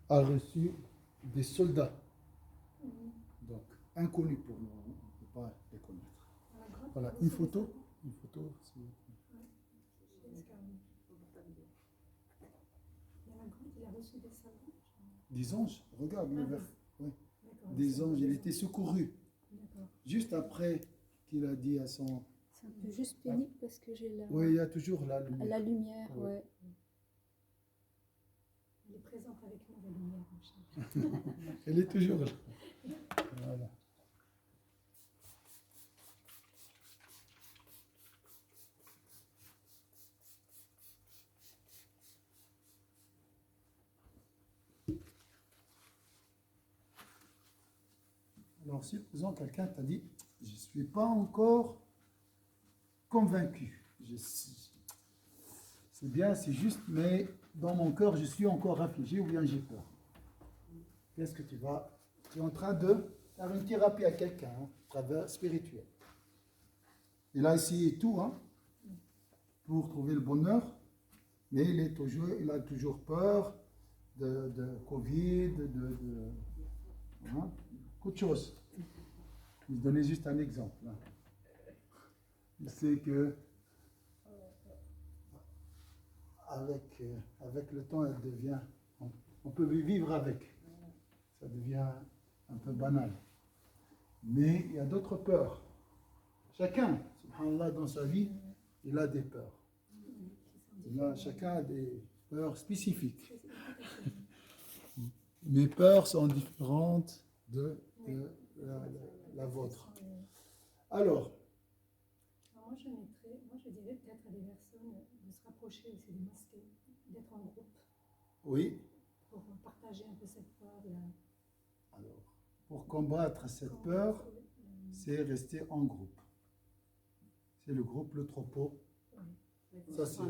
a reçu des soldats, donc inconnus pour nous, on ne peut pas les connaître. Voilà, une photo, c'est... Des anges, regarde le verre. Oui. Des anges, il était secouru. Juste après qu'il a dit à son... C'est un peu juste pénible parce que j'ai la... Oui, il y a toujours la lumière. La lumière, Oui. ouais. Elle est présente avec nous, la lumière. Elle est toujours là. Voilà. Alors, supposons quelqu'un t'a dit, je ne suis pas encore convaincu. C'est bien, c'est juste, mais dans mon cœur, je suis encore affligé ou bien j'ai peur. Qu'est-ce que tu vas... Tu es en train de faire une thérapie à quelqu'un, hein, travers spirituel. Il a essayé tout, hein, pour trouver le bonheur, mais il a toujours peur de Covid, hein, beaucoup de choses. Je vais donner juste un exemple. Hein. Il sait que avec le temps, elle devient, on peut vivre avec. Ça devient un peu banal. Mais il y a d'autres peurs. Chacun, subhanallah, dans sa vie, il a des peurs. Chacun a des peurs spécifiques. Mes peurs sont différentes de la vôtre. Alors, moi je dirais peut-être à des personnes de se rapprocher aussi des mosquées, d'être en groupe. Oui. Pour partager un peu cette peur-là. Alors, pour combattre cette peur, c'est rester en groupe. C'est le groupe, le troupeau. Ça, c'est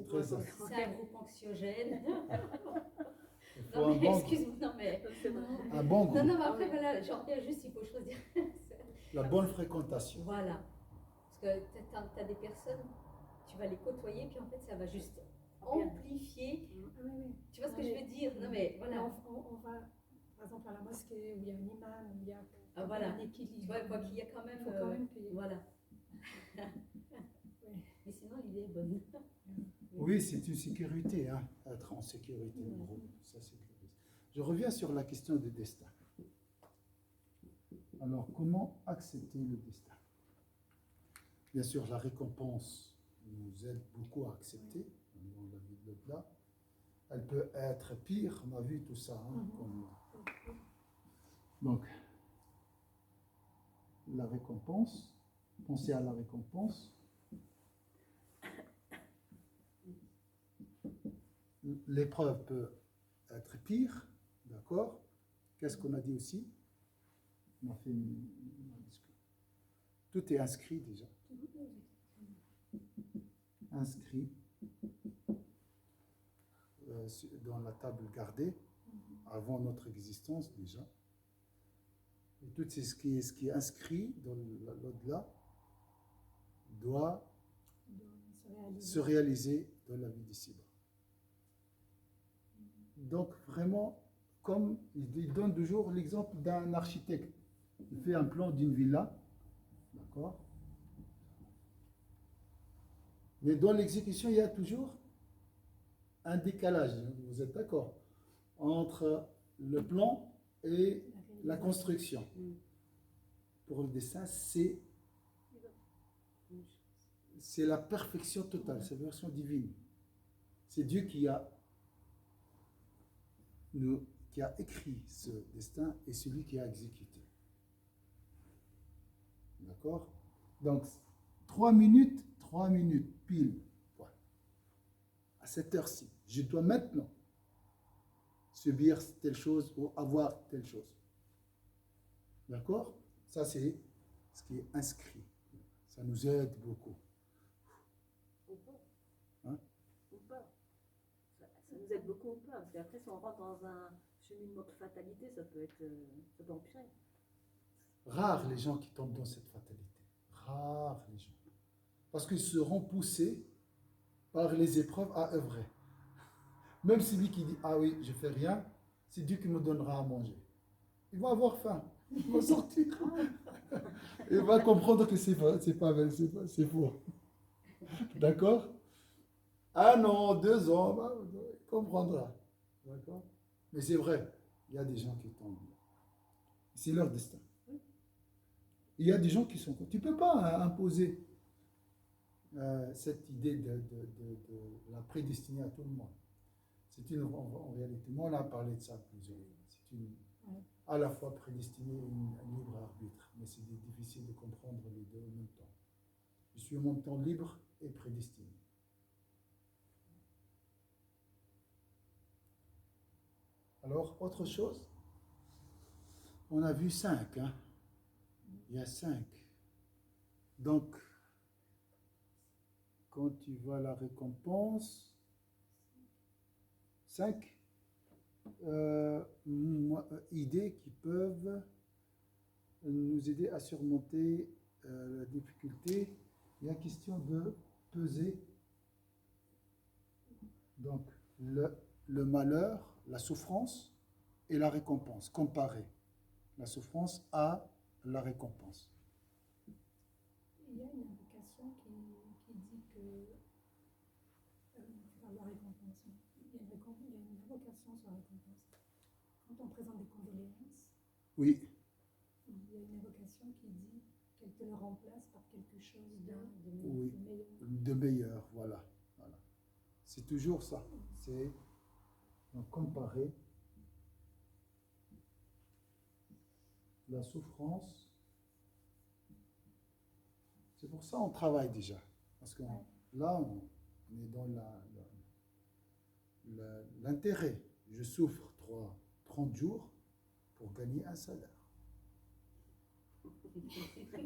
très important. C'est un groupe anxiogène. Il faut un bon groupe. Non, mais après, voilà, j'en reviens juste, il faut choisir. La bonne fréquentation. Voilà. Parce que tu as des personnes, tu vas les côtoyer, puis en fait, ça va juste amplifier. Tu vois ce que je veux dire? Non, mais voilà. On va, par exemple, à la mosquée, où il y a un imam, où il y a un équilibre. Tu vois, quoi qu'il y a quand même... Il faut quand même payer. Voilà. Mais sinon, l'idée est bonne. Oui, c'est une sécurité, hein, être en sécurité en groupe. Ça, c'est... Je reviens sur la question du destin. Alors, comment accepter le destin? Bien sûr, la récompense nous aide beaucoup à accepter dans la vie de l'au-delà. Elle peut être pire, on a vu tout ça. Hein, Donc, la récompense, pensez à la récompense. L'épreuve peut être pire, d'accord? Qu'est-ce qu'on a dit aussi? On a fait tout est inscrit déjà. Inscrit dans la table gardée avant notre existence déjà. Et tout ce qui est inscrit dans l'au-delà doit se réaliser dans la vie d'ici-bas. Donc vraiment, comme il donne toujours l'exemple d'un architecte. Il fait un plan d'une villa, d'accord? Mais dans l'exécution, il y a toujours un décalage, vous êtes d'accord, entre le plan et la construction. Pour le dessin, c'est la perfection totale, c'est la version divine. C'est Dieu qui a écrit ce destin et celui qui a exécuté. D'accord? Donc, 3 minutes pile. Voilà. À cette heure-ci, je dois maintenant subir telle chose ou avoir telle chose. D'accord? Ça, c'est ce qui est inscrit. Ça nous aide beaucoup. Ou pas. Hein? Ou pas. Ça nous aide beaucoup ou pas. Parce qu'après, si on rentre dans un cheminement de fatalité, ça peut empirer. Rares les gens qui tombent dans cette fatalité. Rares les gens. Parce qu'ils seront poussés par les épreuves à œuvrer. Même celui qui dit, ah oui, je fais rien, c'est Dieu qui me donnera à manger. Il va avoir faim. Il va sortir. Il va comprendre que c'est faux. D'accord? 1 an, 2 ans, bah, il comprendra. D'accord? Mais c'est vrai, il y a des gens qui tombent. C'est leur destin. Il y a des gens qui sont... Tu ne peux pas imposer cette idée de la prédestinée à tout le monde. C'est une... En réalité, moi, on a parlé de ça plusieurs fois. C'est une... à la fois prédestinée et un libre arbitre. Mais c'est difficile de comprendre les deux en même temps. Je suis en même temps libre et prédestiné. Alors, autre chose, on a vu 5. Hein? Il y a 5. Donc, quand tu vois la récompense, 5 idées qui peuvent nous aider à surmonter la difficulté. Il y a question de peser. Donc, le malheur, la souffrance et la récompense. Comparer la souffrance à la récompense. Il y a une invocation qui dit que la récompense. Il y a une invocation sur la récompense. Quand on présente des condoléances, oui. Il y a une invocation qui dit qu'elle te le remplace par quelque chose oui, de meilleur. De meilleur, voilà. C'est toujours ça. C'est donc comparer la souffrance. C'est pour ça qu'on travaille déjà. Parce que là, on est dans l'intérêt. Je souffre 30 jours pour gagner un salaire.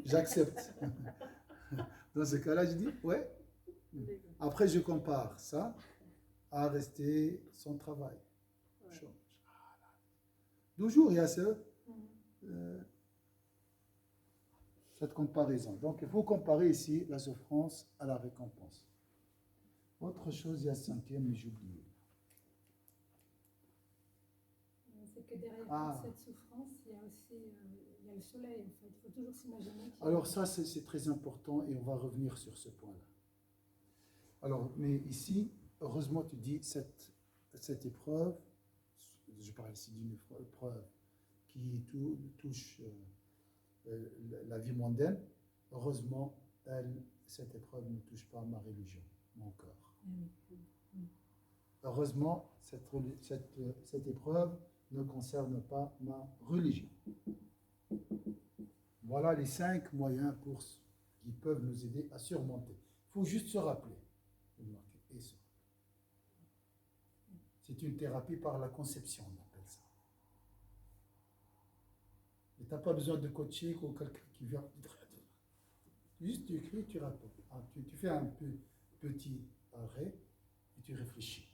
J'accepte. Dans ce cas-là, je dis, ouais. Après, je compare ça à rester sans travail. Ouais. 12 jours, il y a cette comparaison. Donc, il faut comparer ici la souffrance à la récompense. Autre chose, il y a 5e, mais j'ai oublié. C'est que derrière cette souffrance, il y a aussi il y a le soleil. En fait. Il faut toujours s'imaginer. Alors ça, c'est très important et on va revenir sur ce point-là. Alors, mais ici, heureusement, tu dis cette épreuve, je parle ici d'une épreuve qui touche la vie mondaine. Heureusement, cette épreuve ne touche pas ma religion, mon corps. Heureusement, cette épreuve ne concerne pas ma religion. Voilà les 5 moyens qui peuvent nous aider à surmonter. Il faut juste se rappeler. C'est une thérapie par la conception, on appelle ça. Et tu n'as pas besoin de coaching ou quelqu'un qui vient. Juste tu écris, tu réponds. Tu fais un petit arrêt et tu réfléchis.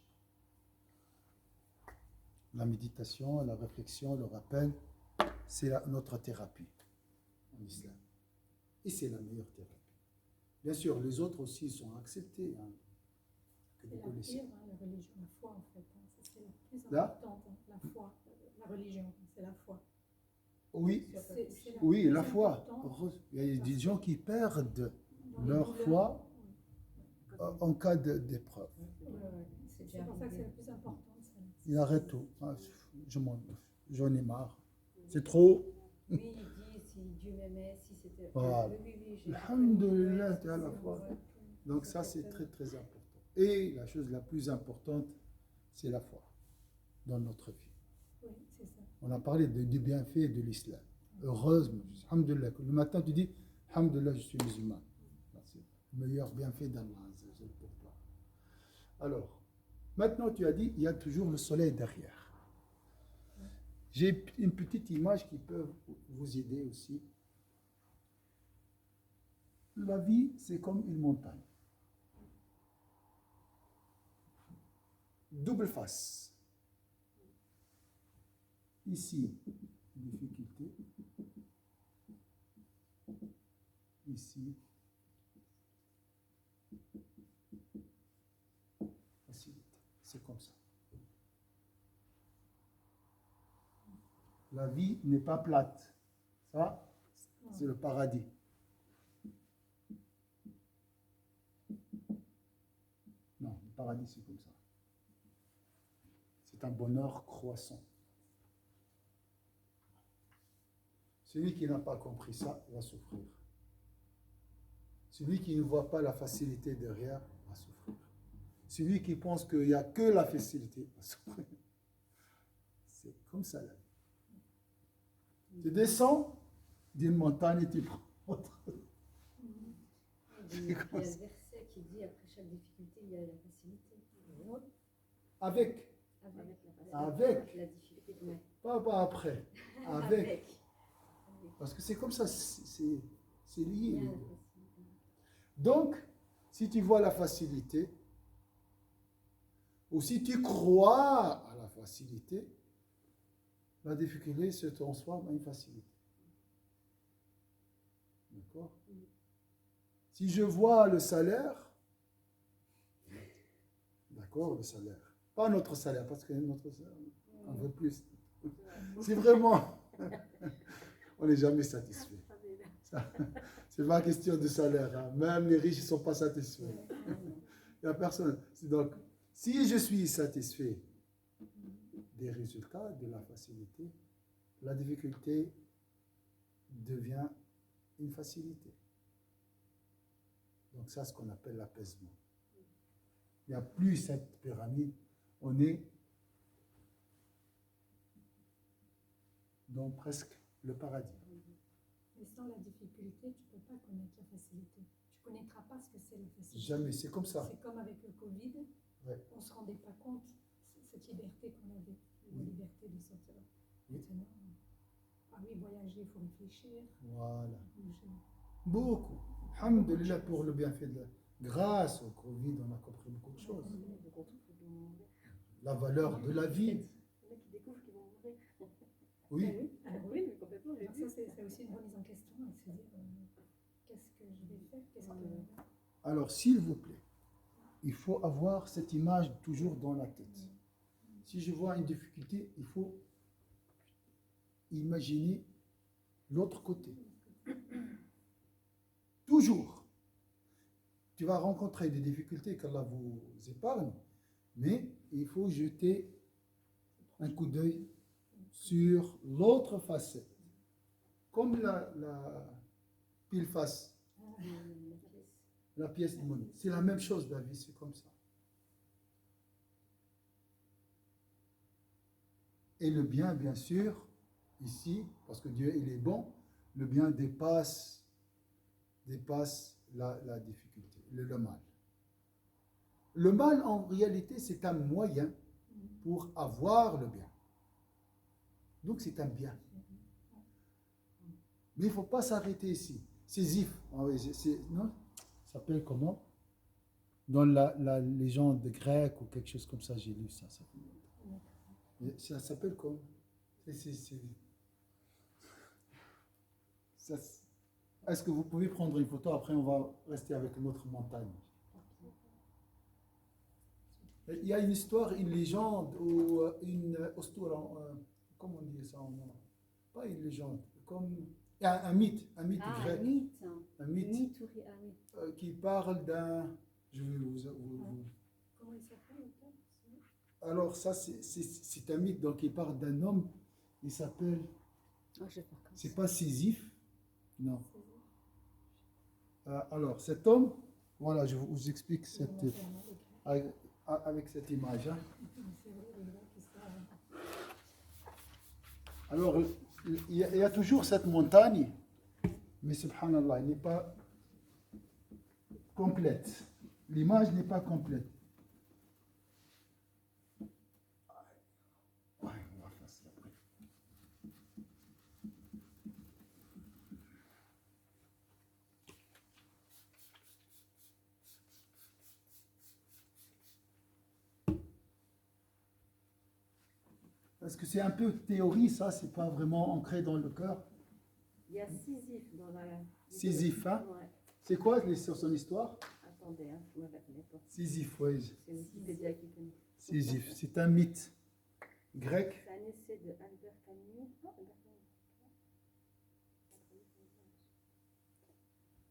La méditation, la réflexion, le rappel, c'est notre thérapie en islam. Et c'est la meilleure thérapie. Bien sûr, les autres aussi sont acceptés. Hein, c'est la pire, la religion, la foi en fait. C'est la plus importante, la foi, la religion, c'est la foi. Oui, c'est la foi. Il y a des gens qui perdent leur foi en cas d'épreuve. C'est pour ça que c'est la plus importante. Il arrête tout. J'en ai marre. C'est trop. Oui, il dit si Dieu m'aimait, si c'était. Voilà. Alhamdulillah, tu as la foi. Donc ça, c'est très très important. Et la chose la plus importante, c'est la foi dans notre vie. Oui, c'est ça. On a parlé du bienfait de l'islam. Heureusement, alhamdulillah. Le matin, tu dis, alhamdulillah, je suis musulman. C'est le meilleur bienfait d'Allah pour toi. Alors, maintenant, tu as dit, il y a toujours le soleil derrière. J'ai une petite image qui peut vous aider aussi. La vie, c'est comme une montagne. Double face. Ici, difficulté. Ici, facilité. C'est comme ça. La vie n'est pas plate. Ça, c'est le paradis. Non, le paradis, c'est comme ça. C'est un bonheur croissant. Celui qui n'a pas compris ça va souffrir. Celui qui ne voit pas la facilité derrière va souffrir. Celui qui pense qu'il n'y a que la facilité va souffrir. C'est comme ça là. Tu descends d'une montagne et tu prends autre. Il y a un verset qui dit après chaque difficulté, il y a la facilité. Avec. Avec. La difficulté. Ouais. Pas après. Avec. Parce que c'est comme ça, c'est lié. Donc, si tu vois la facilité, ou si tu crois à la facilité, la difficulté se transforme en une facilité. D'accord? Si je vois le salaire, d'accord, le salaire, pas notre salaire, parce que notre salaire, on veut plus. C'est vraiment, on n'est jamais satisfait. C'est pas question de salaire, hein. Même les riches ne sont pas satisfaits. Il n'y a personne. Donc, si je suis satisfait des résultats, de la facilité, la difficulté devient une facilité. Donc ça, c'est ce qu'on appelle l'apaisement. Il n'y a plus cette pyramide. On est dans presque le paradis. Mais sans la difficulté, tu ne peux pas connaître la facilité. Tu ne connaîtras pas ce que c'est la facilité. Jamais, c'est comme ça. C'est comme avec le Covid, Ouais. on ne se rendait pas compte de cette liberté qu'on avait, la liberté de sortir. Oui. Maintenant, ah oui, voyager, il faut réfléchir. Voilà. Bouger. Beaucoup. Alhamdulillah pour le bienfait de la... Grâce au Covid, on a compris beaucoup de choses. La valeur de la vie. Les mecs qui découvrent qu'ils vont mourir. Oui. Oui, mais complètement. Alors ça, c'est aussi une remise en question, et se dire qu'est-ce que je vais faire, qu'est-ce que... Alors, s'il vous plaît, il faut avoir cette image toujours dans la tête. Si je vois une difficulté, il faut imaginer l'autre côté. Toujours. Tu vas rencontrer des difficultés qu'Allah vous épargne, mais il faut jeter un coup d'œil sur l'autre facette. Comme la pile face, la pièce de monnaie. C'est la même chose, la vie, c'est comme ça. Et le bien, bien sûr, ici, parce que Dieu, il est bon, le bien dépasse la difficulté, le mal. Le mal, en réalité, c'est un moyen pour avoir le bien. Donc, c'est un bien. Mais il ne faut pas s'arrêter ici. Sisyphe, non, ça s'appelle comment? Dans la légende grecque ou quelque chose comme ça, j'ai lu ça. Ça s'appelle comment? Est-ce que vous pouvez prendre une photo? Après, on va rester avec notre montagne. Il y a une histoire, une légende ou une ostura, comment on dit ça en nom? Pas une légende, comme un mythe grec. Un mythe qui parle d'un... Je vais vous... Comment il s'appelle? Alors ça, c'est un mythe, donc il parle d'un homme, il s'appelle... C'est pas Sisyphe, non. Alors cet homme, voilà, je vous explique avec cette image. Hein. Alors, il y a toujours cette montagne, mais subhanallah, elle n'est pas complète. L'image n'est pas complète. Parce que c'est un peu théorie, ça, c'est pas vraiment ancré dans le cœur. Il y a Sisyphe dans la... Sisyphe, hein? Ouais. C'est quoi sur son histoire? Attendez, hein, je ne la connais pas. Sisyphe, oui. C'est Wikipédia qui connaît. Sisyphe, c'est un mythe grec. C'est un essai de Albert Camus.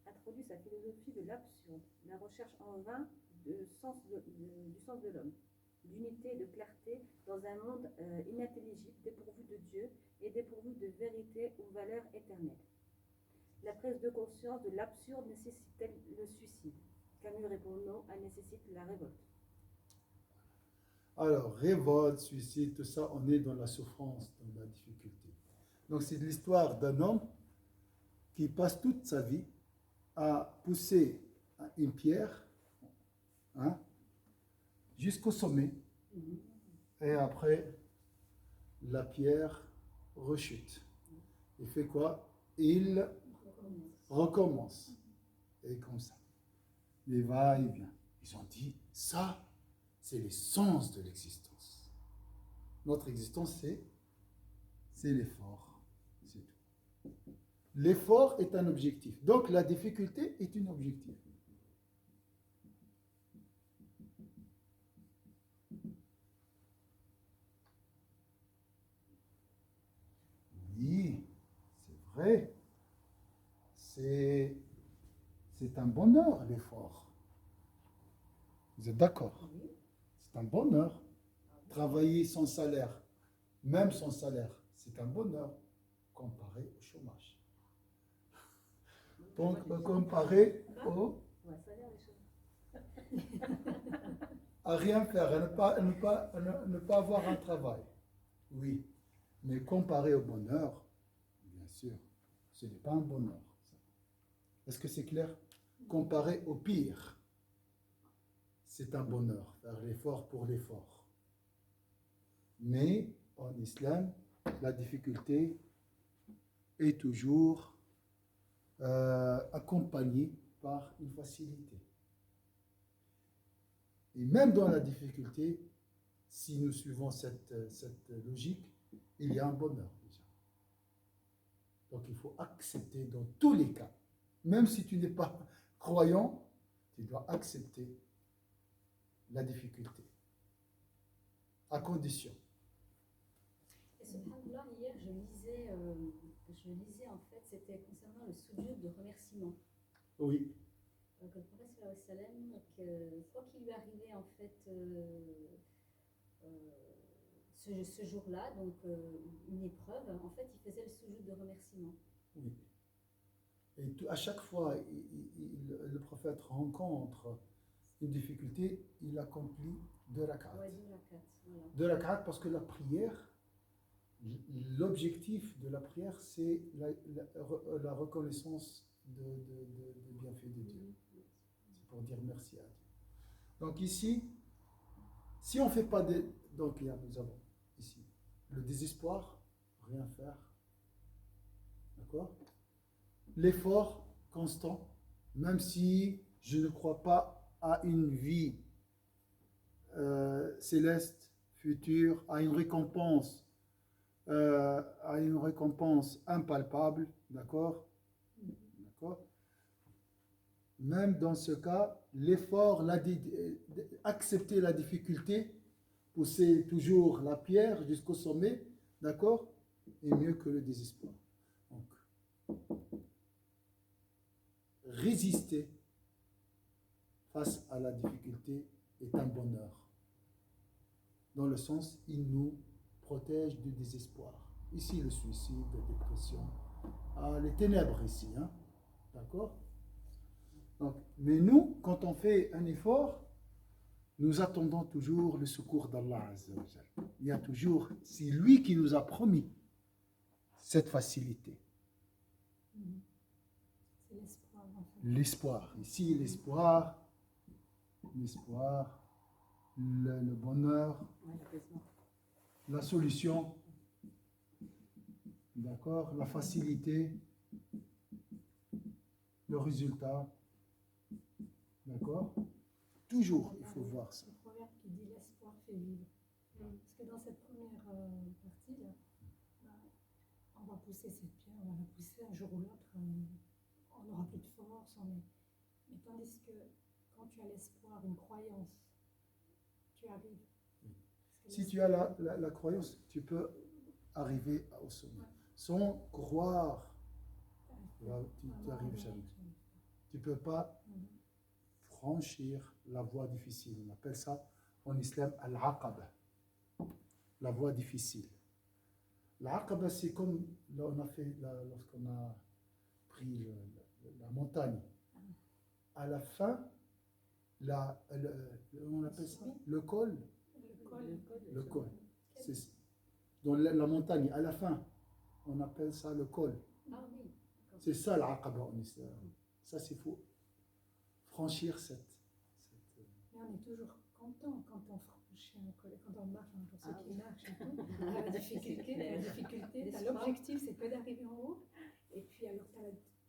introduit sa philosophie de l'absurde, la recherche en vain du sens de l'homme, d'unité et de clarté dans un monde inintelligible, dépourvu de Dieu et dépourvu de vérité ou valeur éternelle. La prise de conscience de l'absurde nécessite-t-elle le suicide? Camus répond non, elle nécessite la révolte. Alors, révolte, suicide, tout ça, on est dans la souffrance, dans la difficulté. Donc, c'est l'histoire d'un homme qui passe toute sa vie à pousser une pierre jusqu'au sommet. Et après, la pierre rechute. Il fait quoi? Il recommence. Et comme ça. Il va et vient. Ils ont dit, ça, c'est l'essence de l'existence. Notre existence, c'est l'effort. C'est tout. L'effort est un objectif. Donc, la difficulté est un objectif. Oui, c'est vrai. C'est un bonheur, l'effort. Vous êtes d'accord? C'est un bonheur. Travailler sans salaire, même sans salaire, c'est un bonheur comparé au chômage. Donc, comparé à rien faire, à ne pas avoir un travail. Oui, mais comparé au bonheur, bien sûr, ce n'est pas un bonheur. Est-ce que c'est clair? Comparé au pire, c'est un bonheur, faire l'effort pour l'effort. Mais en islam, la difficulté est toujours accompagnée par une facilité. Et même dans la difficulté, si nous suivons cette logique, il y a un bonheur déjà. Donc il faut accepter dans tous les cas. Même si tu n'es pas croyant, tu dois accepter la difficulté. À condition. Et subhanallah, hier, je lisais en fait, c'était concernant le sujoud de remerciement. Oui. Donc, le prophète sallallahu alayhi wa sallam, quoi qu'il lui arrivait en fait ce jour-là, donc une épreuve, en fait, il faisait le sujoud de remerciement. Oui. Et à chaque fois, le prophète rencontre une difficulté, il accomplit 2 rak'at. Ouais, 2 rak'at, voilà. 2 rak'at parce que la prière, l'objectif de la prière, c'est la reconnaissance de bienfaits de Dieu. C'est pour dire merci à Dieu. Donc ici, si on ne fait pas donc nous avons ici le désespoir, rien faire. D'accord? L'effort constant, même si je ne crois pas à une vie céleste, future, à une récompense impalpable, d'accord? D'accord? Même dans ce cas, l'effort, accepter la difficulté, pousser toujours la pierre jusqu'au sommet, d'accord? Est mieux que le désespoir. Donc, résister face à la difficulté est un bonheur. Dans le sens, il nous protège du désespoir. Ici, le suicide, la dépression, les ténèbres ici, hein? D'accord? Donc, mais nous, quand on fait un effort, nous attendons toujours le secours d'Allah Azza wa Jal. Il y a toujours, c'est lui qui nous a promis cette facilité. C'est l'espoir, en fait. L'espoir. Ici, l'espoir, le bonheur, la solution, d'accord, la facilité, le résultat, d'accord. Toujours, il faut voir ça. Le proverbe qui dit l'espoir fait vivre. Parce que dans cette première partie-là, on va pousser cette pierre, on va la pousser un jour ou l'autre, on n'aura plus de force. Mais tandis que quand tu as l'espoir, une croyance, tu arrives. Si tu as la croyance, tu peux arriver au sommet. Sans croire, là, tu n'arrives jamais. Tu ne peux pas franchir la voie difficile. On appelle ça en islam al-aqaba, la voie difficile. L'aqaba, c'est comme là, on a fait lorsqu'on a pris la montagne. À la fin, on appelle ça le col. Le col. C'est dans la montagne, à la fin, on appelle ça le col. Ah oui. C'est ça l'aqaba en islam. Ça, c'est faut franchir cette. Mais on est toujours content quand on franchit un col, quand on marche, hein, pour ceux qui marchent et tout. La difficulté, t'as l'objectif, c'est que d'arriver en haut. Et puis alors,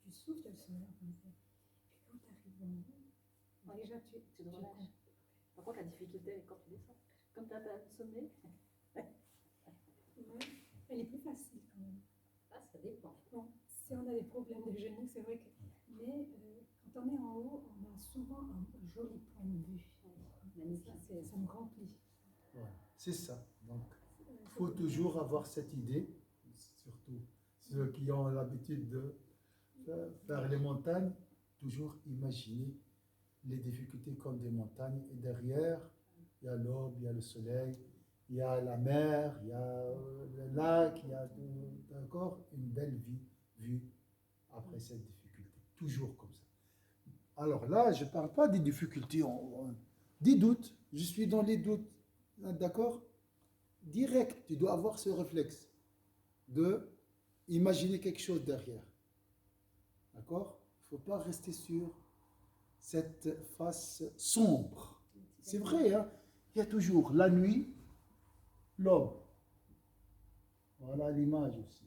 tu souffles, tu as le sourire. Puis quand tu arrives en haut, déjà tu te relâches. Par contre, la difficulté, elle est quand tu descends. Comme tu as le sommet. elle est plus facile quand même. Ah, ça dépend. Bon, si on a des problèmes de genoux, c'est vrai que. Mais quand on est en haut, on a souvent un joli point de vue. Ça me remplit. Ouais, c'est ça. Donc, il faut toujours avoir cette idée, surtout ceux qui ont l'habitude de faire les montagnes, toujours imaginer les difficultés comme des montagnes. Et derrière, il y a l'aube, il y a le soleil, il y a la mer, il y a le lac, il y a encore une belle vue après cette difficulté. Toujours comme ça. Alors là, je ne parle pas des difficultés, des doutes. Je suis dans les doutes. D'accord? Direct, tu dois avoir ce réflexe de imaginer quelque chose derrière. D'accord? Il ne faut pas rester sur cette face sombre. C'est vrai, hein? Il y a toujours la nuit, l'aube. Voilà l'image aussi.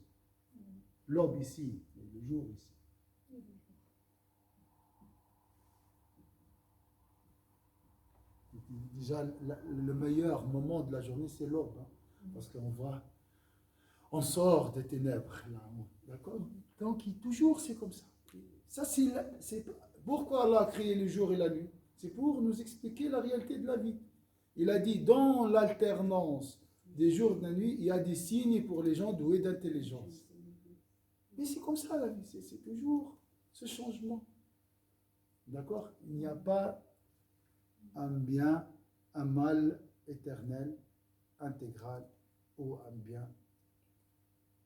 L'aube ici, le jour ici. Déjà, le meilleur moment de la journée, c'est l'aube. Hein, parce on sort des ténèbres. Là, d'accord? Donc, toujours, c'est comme ça. Ça, c'est pourquoi Allah a créé le jour et la nuit. C'est pour nous expliquer la réalité de la vie. Il a dit, dans l'alternance des jours et de la nuit, il y a des signes pour les gens doués d'intelligence. Mais c'est comme ça la vie, c'est toujours ce changement. D'accord? Il n'y a pas un bien, un mal éternel, intégral, ou un bien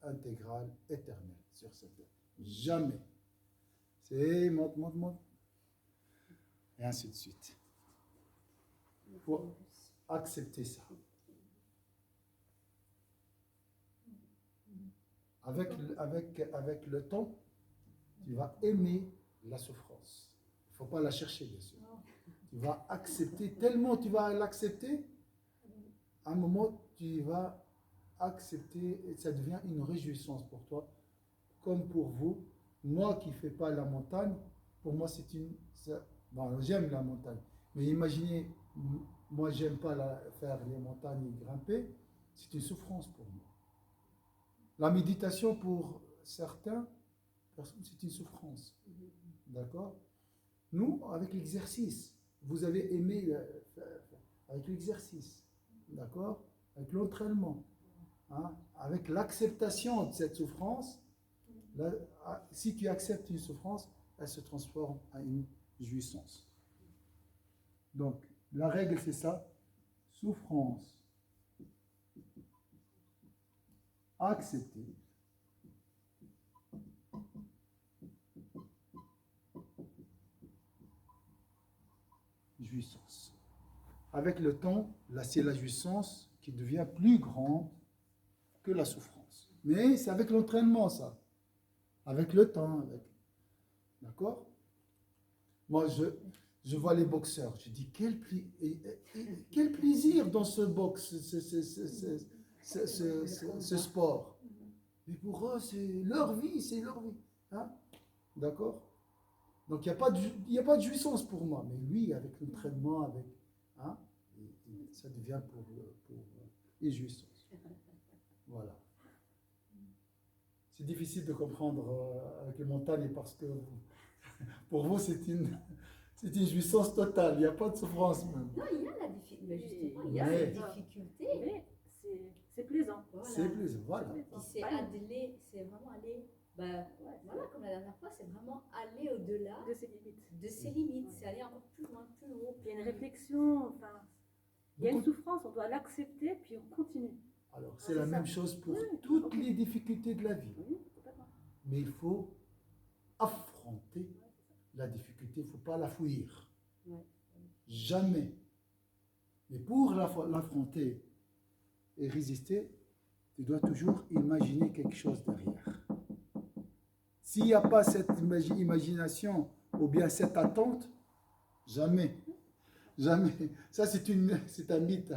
intégral, éternel sur cette terre. Jamais. C'est monte. Et ainsi de suite. Il faut accepter ça. Avec le temps, tu vas aimer la souffrance. Il ne faut pas la chercher, bien sûr. Tu vas accepter, tellement tu vas l'accepter, à un moment, tu vas accepter, et ça devient une réjouissance pour toi, comme pour vous. Moi qui ne fais pas la montagne, pour moi, bon, j'aime la montagne, mais imaginez, moi, j'aime pas faire les montagnes et grimper, c'est une souffrance pour moi. La méditation, pour certaines personnes, c'est une souffrance. D'accord? Nous, avec l'exercice, vous avez aimé avec l'exercice, d'accord? Avec l'entraînement, hein? Avec l'acceptation de cette souffrance, si tu acceptes une souffrance, elle se transforme en une jouissance. Donc, la règle, c'est ça. Souffrance. Accepter. Jouissance. Avec le temps, là, c'est la jouissance qui devient plus grande que la souffrance. Mais c'est avec l'entraînement, ça. Avec le temps. D'accord? Moi, je vois les boxeurs. Je dis, quel plaisir dans ce boxe, ce sport. Mais pour eux, c'est leur vie, Hein? D'accord? Donc, il n'y a pas de jouissance pour moi. Mais lui, avec l'entraînement, hein, ça devient pour une jouissance. Voilà. C'est difficile de comprendre avec les montagnes parce que pour vous, c'est une jouissance totale. Il n'y a pas de souffrance même. Non, il y a la difficulté. Justement, il y a cette difficulté. Mais c'est plaisant. Voilà. C'est plaisant, voilà. Puis c'est vraiment aller bah, voilà, comme la dernière fois, c'est vraiment aller au-delà De ses limites. de ses limites. Ouais. C'est aller encore plus loin, plus haut. Il y a une réflexion, enfin, il y a une Beaucoup- souffrance, on doit l'accepter, puis on continue. Alors, Ah, c'est la c'est même ça. chose pour Oui, toutes ok. les difficultés de la vie. Oui, complètement. Mais il faut affronter Ouais, c'est ça. la difficulté, il ne faut pas la fuir. Ouais. Jamais. Mais pour l'affronter et résister, tu dois toujours imaginer quelque chose derrière. S'il n'y a pas cette imagination ou bien cette attente, jamais. Jamais. Ça, c'est un mythe.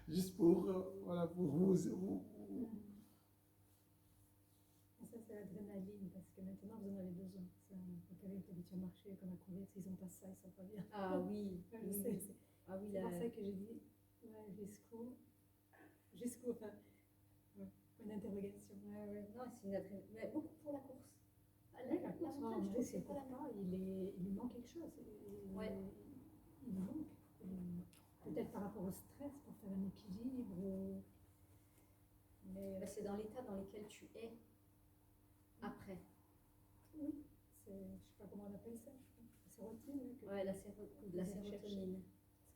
Juste pour, voilà, pour vous. Et ça, c'est l'adrénaline, parce que maintenant, vous en avez besoin. Quelqu'un t'a dit, tu as marché comme un courir, s'ils n'ont pas ça, ils ne sont pas bien. Ah oui, Je oui, sais, oui. c'est Ah oui, c'est là, pour ça que j'ai dit, ouais, enfin, ouais, une interrogation. ouais, non, c'est une adrénaline. Mais beaucoup pour la course. Ah, Ouais, la la course, montagne, en je vrai, trouve, c'est c'est pas la pas, il lui manque quelque chose. Ouais. Il lui manque. Peut-être par rapport au stress, pour faire un équilibre. Mais Bah, c'est dans l'état dans lequel tu es après. oui, je ne sais pas comment on appelle ça. C'est routine. Ouais, la sérotonine.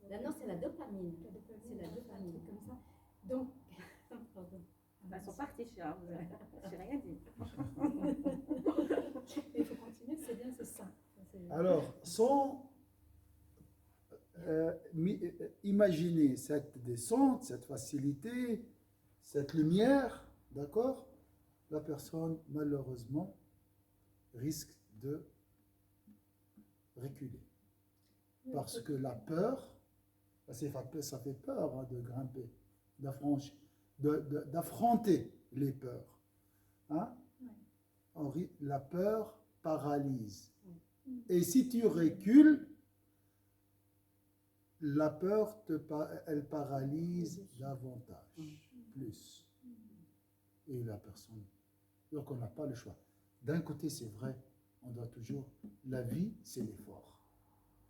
Là, non, c'est la dopamine. C'est la un dopamine. truc comme ça. Donc, Pardon. Bah, ils sont partis, Charles. J'ai rien dit. il faut continuer, c'est bien, c'est ça. Alors, sans imaginer cette descente, cette facilité, cette lumière, d'accord, la personne, malheureusement, risque de reculer. Parce que la peur, ça fait peur, hein, de grimper, d'affronter les peurs. Hein? La peur paralyse. Et si tu recules, la peur, elle paralyse davantage, plus. Et la personne. Donc on n'a pas le choix. D'un côté, c'est vrai, on doit toujours. La vie, c'est l'effort.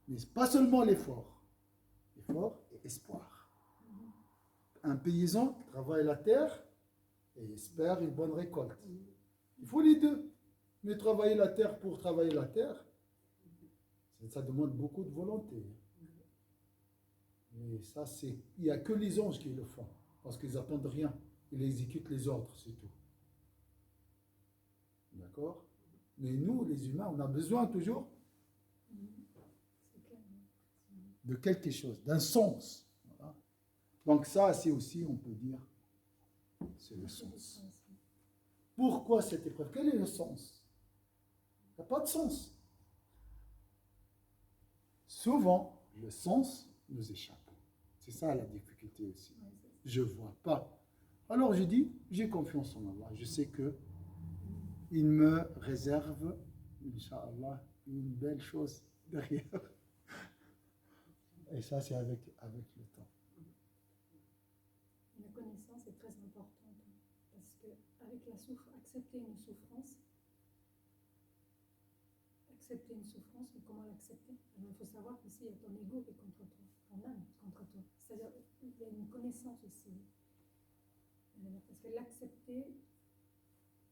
Mais pas seulement l'effort. Effort et espoir. Un paysan travaille la terre et espère une bonne récolte. Il faut les deux. Mais travailler la terre pour travailler la terre, ça demande beaucoup de volonté. Mais ça, il n'y a que les anges qui le font, parce qu'ils n'attendent rien. Ils exécutent les ordres, c'est tout. D'accord? Mais nous, les humains, on a besoin toujours de quelque chose, d'un sens. Voilà. Donc ça, c'est aussi, on peut dire, c'est le sens. Pourquoi cette épreuve? Quel est le sens? Il n'y a pas de sens. Souvent, le sens nous échappe. C'est ça la difficulté aussi. Je ne vois pas. Alors je dis, j'ai confiance en Allah. Je sais que il me réserve, Inch'Allah, une belle chose derrière. Et ça, c'est avec le temps. La connaissance est très importante, parce que avec accepter une souffrance, mais comment l'accepter? Il faut savoir que s'il y a ton ego qui est contre toi, ton âme contre toi. C'est-à-dire il y a une connaissance aussi. Parce que l'accepter,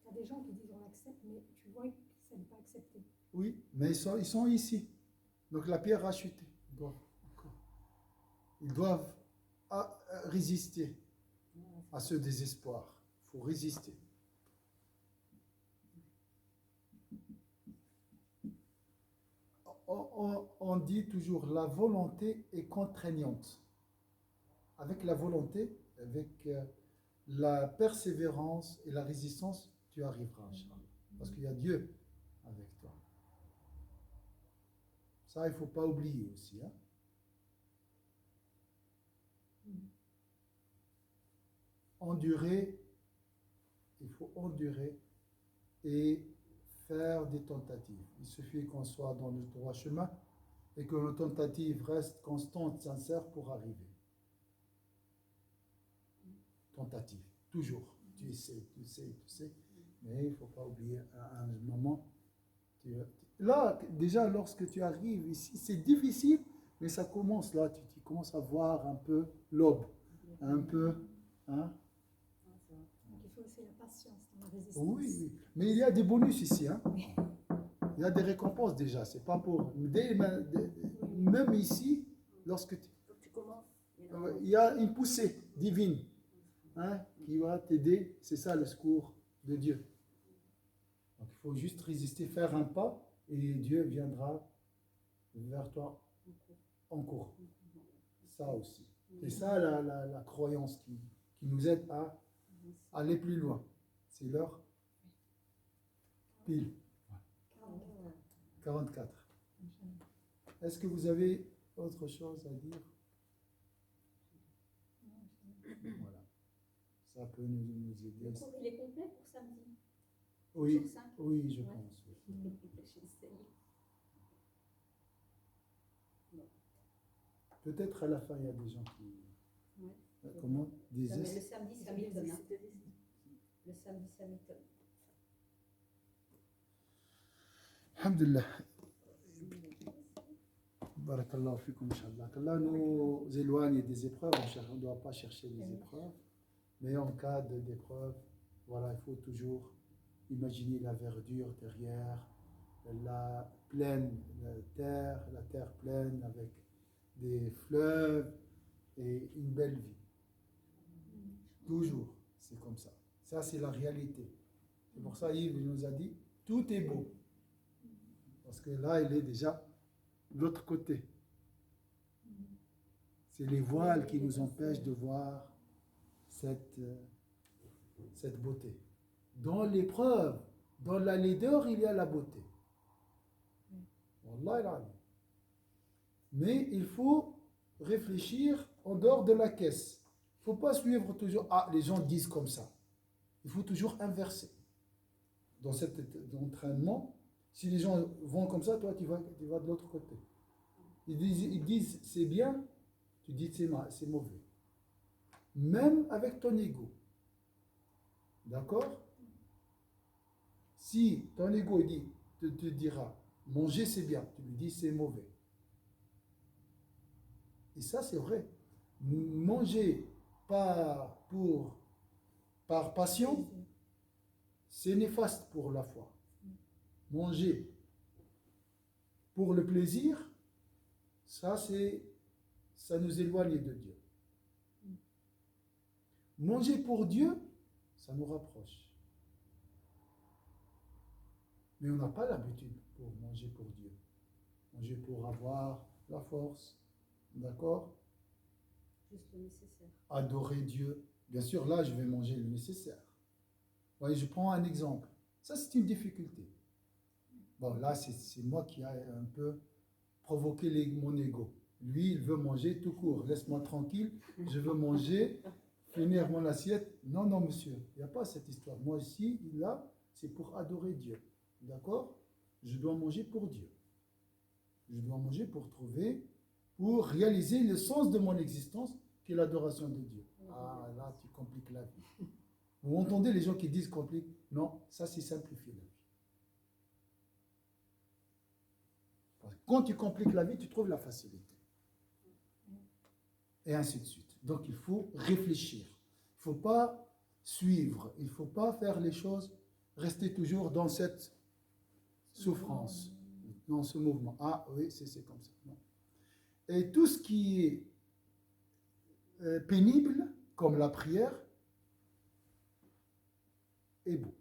il y a des gens qui disent on l'accepte, mais tu vois que ça n'est pas accepté. Oui, mais ils sont ici. Donc la pierre a chuté. Ils doivent résister à ce désespoir. Il faut résister. On dit toujours la volonté est contraignante. Avec la volonté, avec la persévérance et la résistance, tu arriveras, Inch'Allah. Parce qu'il y a Dieu avec toi. Ça, il ne faut pas oublier aussi. Hein? Endurer, il faut endurer et faire des tentatives. Il suffit qu'on soit dans le droit chemin et que nos tentatives restent constantes, sincères pour arriver. Tentative, toujours. Tu sais. Mais il ne faut pas oublier à un moment. Là, déjà, lorsque tu arrives ici, c'est difficile, mais ça commence là. Tu commences à voir un peu l'aube, un peu. Hein? Donc il faut aussi la patience. patience, dans la résistance. Oui, oui. Mais il y a des bonus ici. Hein. Il y a des récompenses déjà. C'est pas pour. Même ici, lorsque tu. Faut que tu commences. Il y a une poussée divine hein, qui va t'aider. C'est ça le secours de Dieu. Donc il faut juste résister, faire un pas et Dieu viendra vers toi en cours. Ça aussi. C'est ça la croyance qui nous aide à aller plus loin. C'est l'heure pile. 44. Est-ce que vous avez autre chose à dire? Voilà. Ça peut nous aider. Le cours, il est complet pour samedi? Oui, Sur 5? oui, je Ouais. pense. Oui. Peut-être à la fin, il y a des gens qui. Ouais. Comment? Des Non, mais le samedi, ça m'étonne. Hein. C'est Le samedi, ça m'étonne. Alhamdulillah. Barakallahu fikum, Inch'Allah. Qu'Allah nous éloigne des épreuves. On ne doit pas chercher les épreuves. Mais en cas d'épreuve, voilà, il faut toujours imaginer la verdure derrière, la plaine, la terre pleine avec des fleuves et une belle vie. Toujours, c'est comme ça. Ça, c'est la réalité. C'est pour ça Yves nous a dit, tout est beau. Parce que là, il est déjà de l'autre côté. C'est les voiles qui nous empêchent de voir cette beauté. Dans l'épreuve, dans la laideur, il y a la beauté. Wallah al-azim. Mais il faut réfléchir en dehors de la caisse. Il ne faut pas suivre toujours, ah, les gens disent comme ça. Il faut toujours inverser. Dans cet entraînement, si les gens vont comme ça, toi, tu vas de l'autre côté. Ils disent c'est bien, tu dis c'est mauvais. Même avec ton ego. D'accord? Si ton ego te dira manger c'est bien, tu lui dis c'est mauvais. Et ça c'est vrai. Manger par passion, c'est néfaste pour la foi. Manger pour le plaisir, ça nous éloigne de Dieu. Manger pour Dieu, ça nous rapproche. Mais on n'a pas l'habitude pour manger pour Dieu. Manger pour avoir la force, d'accord? Juste le nécessaire. Adorer Dieu. Bien sûr, là, je vais manger le nécessaire. Vous voyez, je prends un exemple. Ça, c'est une difficulté. Bon, là, c'est moi qui ai un peu provoqué mon ego. Lui, il veut manger tout court. Laisse-moi tranquille. Je veux manger, finir mon assiette. Non, non, monsieur. Il n'y a pas cette histoire. Moi, ici, là, c'est pour adorer Dieu. D'accord? Je dois manger pour Dieu. Je dois manger pour réaliser le sens de mon existence, qui est l'adoration de Dieu. Ah, là, tu compliques la vie. Vous entendez les gens qui disent complique? Non, ça, c'est simplifier la vie. Parce que quand tu compliques la vie, tu trouves la facilité. Et ainsi de suite. Donc, il faut réfléchir. Il ne faut pas suivre. Il ne faut pas faire les choses, rester toujours dans cette souffrance, dans ce mouvement. Ah oui, c'est comme ça. Non. Et tout ce qui est pénible, comme la prière, est beau.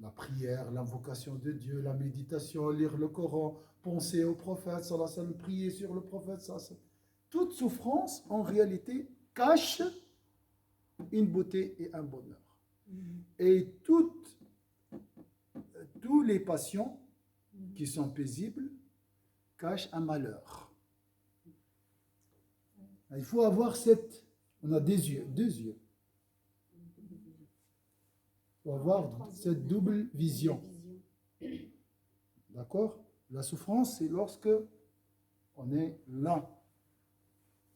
La prière, l'invocation de Dieu, la méditation, lire le Coran, penser au prophète, sallallahu alayhi wa sallam, prier sur le prophète, sallallahu alayhi wa sallam. Toute souffrance, en réalité, cache une beauté et un bonheur. Et tous les passions qui sont paisibles cachent un malheur. Il faut avoir on a deux yeux. Il faut avoir cette double vision. D'accord? La souffrance, c'est lorsque on est là.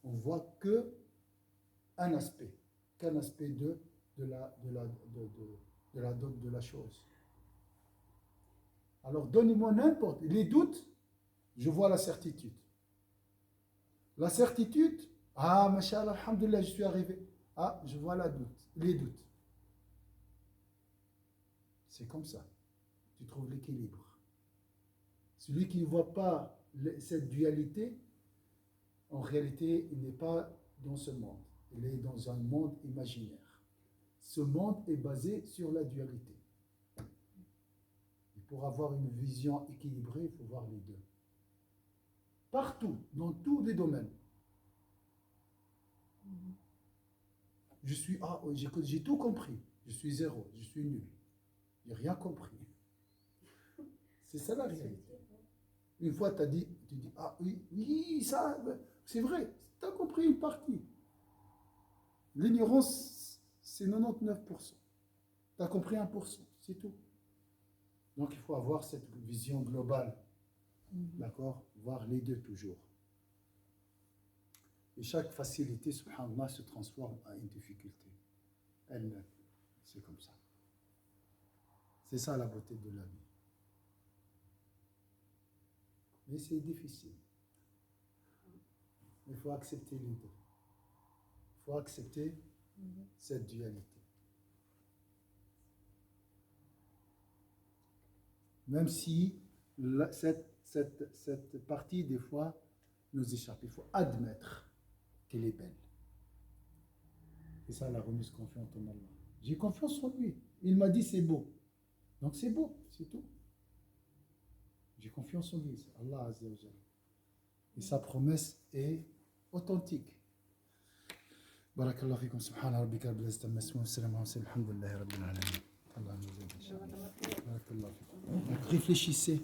On voit qu'un aspect de la chose. Alors, donnez-moi n'importe. Les doutes, je vois la certitude. La certitude, ah, mashallah, alhamdulillah, je suis arrivé. Ah, je vois la doute. les doutes. C'est comme ça. Tu trouves l'équilibre. Celui qui ne voit pas cette dualité, en réalité, il n'est pas dans ce monde. Il est dans un monde imaginaire. Ce monde est basé sur la dualité. Et pour avoir une vision équilibrée, il faut voir les deux. Partout, dans tous les domaines. Je suis, j'ai tout compris. Je suis zéro, je suis nul. J'ai rien compris. C'est ça la réalité. Une fois, tu dis, ah oui, ça, c'est vrai, tu as compris une partie. L'ignorance, c'est 99%. Tu as compris 1%, c'est tout. Donc, il faut avoir cette vision globale. D'accord? Voir les deux toujours. Et chaque facilité, subhanallah, se transforme en une difficulté. Elle-même, c'est comme ça. C'est ça la beauté de la vie. Mais c'est difficile. Il faut accepter les deux. Il faut accepter cette dualité. Même si cette partie, des fois, nous échappe. Il faut admettre qu'elle est belle. C'est ça la remise confiance en Allah. J'ai confiance en lui. Il m'a dit c'est beau. Donc c'est beau, c'est tout. J'ai confiance en lui, c'est Allah Azza wa Jalla. Et sa promesse est authentique. Barakallahu fikum, subhana rabbika rabbil izzati amma yasifun, wa salamun ala al-mursalin, alhamdulillahi rabbil alamin. Allah nous aide, inchallah. Barakallahu fikum. Donc, réfléchissez.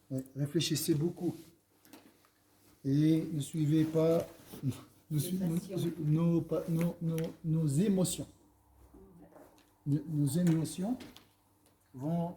Ouais, réfléchissez beaucoup. Et ne suivez pas nos émotions. Nos émotions vont